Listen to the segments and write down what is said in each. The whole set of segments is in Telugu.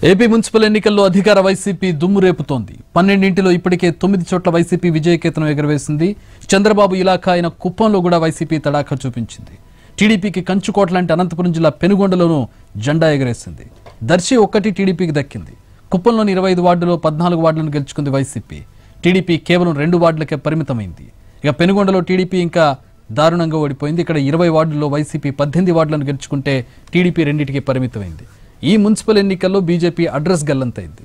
ఏపీ మున్సిపల్ ఎన్నికల్లో అధికార వైసీపీ దుమ్ము రేపుతోంది. 12 ఇప్పటికే 9 చోట్ల వైసీపీ విజయకేతనం ఎగరవేసింది. చంద్రబాబు ఇలాఖా అయిన కుప్పంలో కూడా వైసీపీ తడాఖా చూపించింది. టీడీపీకి కంచుకోట లాంటి అనంతపురం జిల్లా పెనుగొండలోనూ జెండా ఎగరేసింది. దర్శి ఒక్కటి టీడీపీకి దక్కింది. కుప్పంలోని 25 వార్డులో 14 వార్డులను గెలుచుకుంది వైసీపీ. టీడీపీ కేవలం 2 వార్డులకే పరిమితమైంది. ఇక పెనుగొండలో టీడీపీ ఇంకా దారుణంగా ఓడిపోయింది. ఇక్కడ 20 వార్డుల్లో వైసీపీ 18 వార్డులను గెలుచుకుంటే టీడీపీ 2టికి పరిమితమైంది. ఈ మున్సిపల్ ఎన్నికల్లో బీజేపీ అడ్రస్ గల్లంతైంది.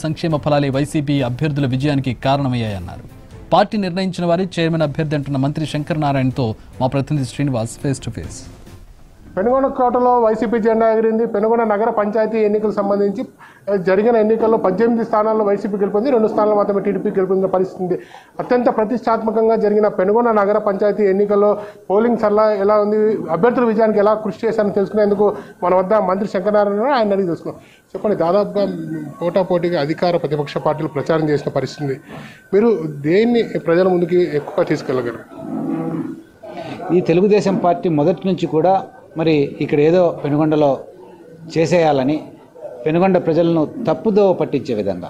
సంక్షేమ ఫలాలే వైసీపీ అభ్యర్థుల విజయానికి కారణమయ్యాయన్నారు. పార్టీ నిర్ణయించిన వారి చైర్మన్ అభ్యర్థి అంటున్న మంత్రి శంకర్ నారాయణతో మా ప్రతినిధి Srinivas face to face. Penugonda కోటలో వైసీపీ జెండా ఎగిరింది. పెనుగొండ నగర పంచాయతీ ఎన్నికలకు సంబంధించి జరిగిన ఎన్నికల్లో 18 స్థానాల్లో వైసీపీ గెలుపొంది, 2 స్థానాలు మాత్రమే టీడీపీ గెలుపొందిన పరిస్థితి. అత్యంత ప్రతిష్టాత్మకంగా జరిగిన పెనుగొండ నగర పంచాయతీ ఎన్నికల్లో పోలింగ్ సరళ ఎలా ఉంది, అభ్యర్థుల విజయానికి ఎలా కృషి చేశారని తెలుసుకునేందుకు మన వద్ద మంత్రి శంకరనారాయణ ఆయన అడిగి తెలుసుకున్నాం. చెప్పండి, దాదాపుగా పోటాపోటీగా అధికార ప్రతిపక్ష పార్టీలు ప్రచారం చేసిన పరిస్థితి. మీరు దేన్ని ప్రజల ముందుకి ఎక్కువగా తీసుకెళ్ళగలరు? ఈ తెలుగుదేశం పార్టీ మొదటి నుంచి కూడా మరి ఇక్కడ ఏదో పెనుగొండలో చేసేయాలని, పెనుగొండ ప్రజలను తప్పుదో పట్టించే విధంగా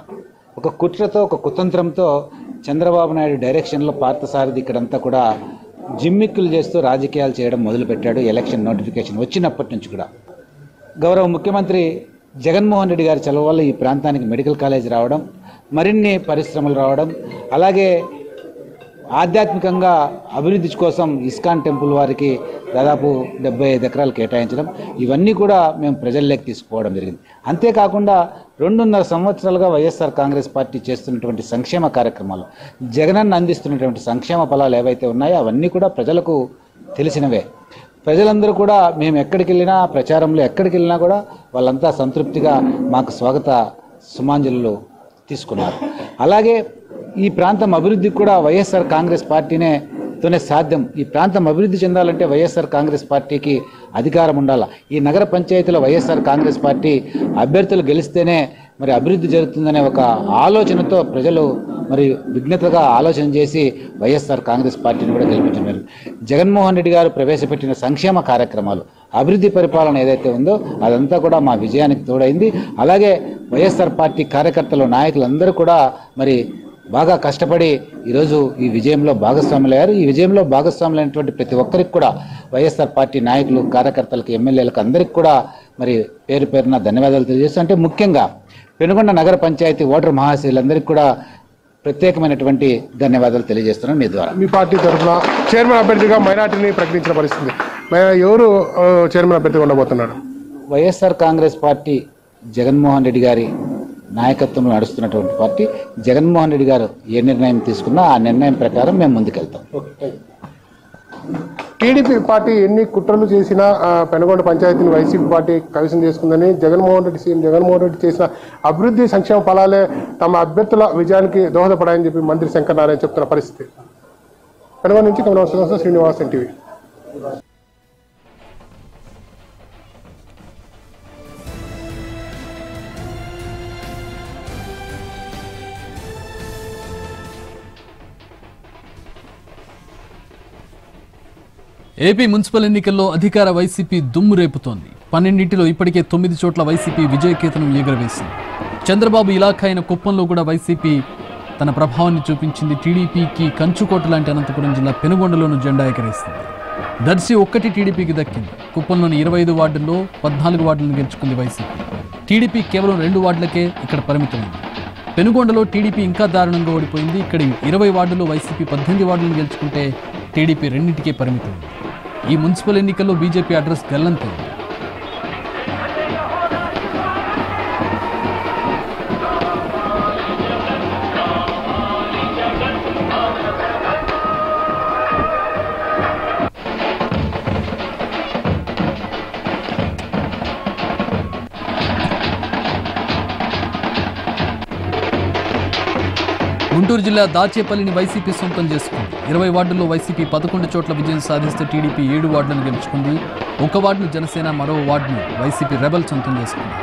ఒక కుట్రతో, ఒక కుతంత్రంతో చంద్రబాబు నాయుడు డైరెక్షన్లో పార్థసారథి ఇక్కడంతా కూడా జిమ్మిక్కులు చేస్తూ రాజకీయాలు చేయడం మొదలుపెట్టాడు. ఎలక్షన్ నోటిఫికేషన్ వచ్చినప్పటి నుంచి కూడా గౌరవ ముఖ్యమంత్రి జగన్మోహన్ రెడ్డి గారి చలవ వల్ల ఈ ప్రాంతానికి మెడికల్ కాలేజ్ రావడం, మరిన్ని పరిశ్రమలు రావడం, అలాగే ఆధ్యాత్మికంగా అభివృద్ధి కోసం ఇస్కాన్ టెంపుల్ వారికి దాదాపు 75 ఎకరాలు కేటాయించడం, ఇవన్నీ కూడా మేము ప్రజల్లోకి తీసుకుపోవడం జరిగింది. అంతేకాకుండా 2.5 సంవత్సరాలుగా వైఎస్ఆర్ కాంగ్రెస్ పార్టీ చేస్తున్నటువంటి సంక్షేమ కార్యక్రమాలు, జగనన్న అందిస్తున్నటువంటి సంక్షేమ ఫలాలు ఏవైతే ఉన్నాయో అవన్నీ కూడా ప్రజలకు తెలిసినవే. ప్రజలందరూ కూడా మేము ఎక్కడికి వెళ్ళినా, ప్రచారంలో ఎక్కడికి వెళ్ళినా కూడా వాళ్ళంతా సంతృప్తిగా మాకు స్వాగత సుమాంజలు తీసుకున్నారు. అలాగే ఈ ప్రాంతం అభివృద్ధికి కూడా వైఎస్ఆర్ కాంగ్రెస్ పార్టీతోనే సాధ్యం. ఈ ప్రాంతం అభివృద్ధి చెందాలంటే వైఎస్ఆర్ కాంగ్రెస్ పార్టీకి అధికారం ఉండాలి. ఈ నగర పంచాయతీలో వైఎస్ఆర్ కాంగ్రెస్ పార్టీ అభ్యర్థులు గెలిస్తేనే మరి అభివృద్ధి జరుగుతుందనే ఒక ఆలోచనతో ప్రజలు మరి విఘ్నతగా ఆలోచన చేసి వైఎస్ఆర్ కాంగ్రెస్ పార్టీని కూడా గెలిపించారు. జగన్మోహన్ రెడ్డి గారు ప్రవేశపెట్టిన సంక్షేమ కార్యక్రమాలు, అభివృద్ధి పరిపాలన ఏదైతే ఉందో అదంతా కూడా మా విజయానికి తోడైంది. అలాగే వైఎస్ఆర్ పార్టీ కార్యకర్తలు, నాయకులందరూ కూడా మరి బాగా కష్టపడి ఈరోజు ఈ విజయంలో భాగస్వాములయ్యారు. ఈ విజయంలో భాగస్వాములైనటువంటి ప్రతి ఒక్కరికి కూడా వైఎస్ఆర్ పార్టీ నాయకులు, కార్యకర్తలకు, ఎమ్మెల్యేలకు అందరికీ కూడా మరి పేరు పేరున ధన్యవాదాలు తెలియజేస్తూ, అంటే ముఖ్యంగా పెనుగొండ నగర పంచాయతీ ఓటర్ మహాశయులందరికీ కూడా ప్రత్యేకమైనటువంటి ధన్యవాదాలు తెలియజేస్తున్నాను మీ ద్వారా. మీ పార్టీ తరఫున చైర్మన్ అభ్యర్థిగా మైనార్టీని ప్రకటించిన పరిస్థితి, ఎవరు చైర్మన్ అభ్యర్థిగా ఉండబోతున్నారు? వైఎస్ఆర్ కాంగ్రెస్ పార్టీ జగన్మోహన్ రెడ్డి గారి నాయకత్వంలో నడుస్తున్నటువంటి పార్టీ. జగన్మోహన్ రెడ్డి గారు ఏ నిర్ణయం తీసుకున్నా ఆ నిర్ణయం ప్రకారం మేము ముందుకెళ్తాం. టీడీపీ పార్టీ ఎన్ని కుట్రలు చేసినా పెనుగొండ పంచాయతీని వైసీపీ పార్టీ కైవసం చేసుకుందని, సీఎం జగన్మోహన్ రెడ్డి చేసిన అభివృద్ధి సంక్షేమ ఫలాలే తమ అభ్యర్థుల విజయానికి దోహదపడాయని చెప్పి మంత్రి శంకర్ నారాయణ చెప్తున్న పరిస్థితి. పెనుగొండ నుంచి కమల శ్రీనివాస్, ఎన్టీవీ. ఏపీ మున్సిపల్ ఎన్నికల్లో అధికార వైసీపీ దుమ్ము రేపుతోంది. 12 ఇప్పటికే 9 చోట్ల వైసీపీ విజయకేతనం ఎగురవేసింది. చంద్రబాబు ఇలాఖా అయిన కుప్పంలో కూడా వైసీపీ తన ప్రభావాన్ని చూపించింది. టీడీపీకి కంచుకోట లాంటి అనంతపురం జిల్లా పెనుగొండలోనూ జెండా ఎగరేసింది. దర్శి ఒక్కటి టీడీపీకి దక్కింది. కుప్పంలోని 25 వార్డుల్లో 14 వార్డులను గెలుచుకుంది వైసీపీ. టీడీపీ కేవలం 2 వార్డులకే ఇక్కడ పరిమితమైంది. పెనుగొండలో టీడీపీ ఇంకా దారుణంగా ఓడిపోయింది. ఇక్కడ 20 వార్డుల్లో వైసీపీ 18 వార్డులను గెలుచుకుంటే టీడీపీ 2కే పరిమితమైంది. ఈ మున్సిపల్ ఎన్నికల్లో బీజేపీ అడ్రస్ గల్లంతైంది. గుంటూరు జిల్లా దాచేపల్లిని వైసీపీ సొంతం చేసుకుంది. 20 వార్డుల్లో వైసీపీ 11 చోట్ల విజయం సాధిస్తే టీడీపీ 7 వార్డులను గెలుచుకుంది. 1 వార్డును జనసేన, మరో వార్డును వైసీపీ రెబల్ సొంతం చేసుకుంది.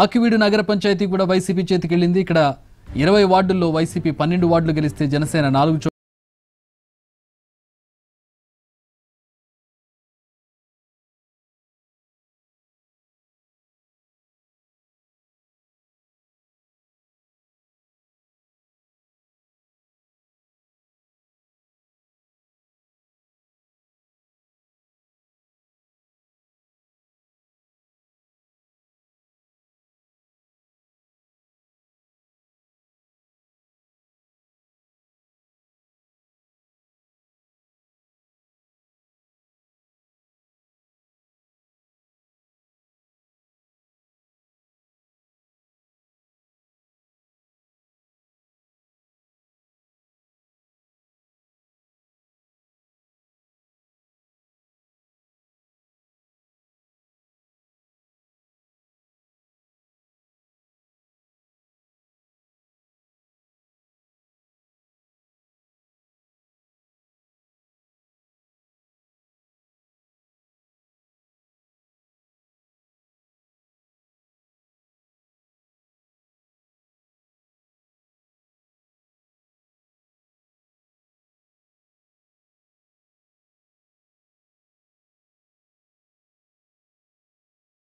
ఆకివీడు నగర పంచాయతీ కూడా వైసీపీ చేతికెళ్లింది. ఇక్కడ 20 వార్డుల్లో వైసీపీ 12 వార్డులు గెలిస్తే జనసేన 4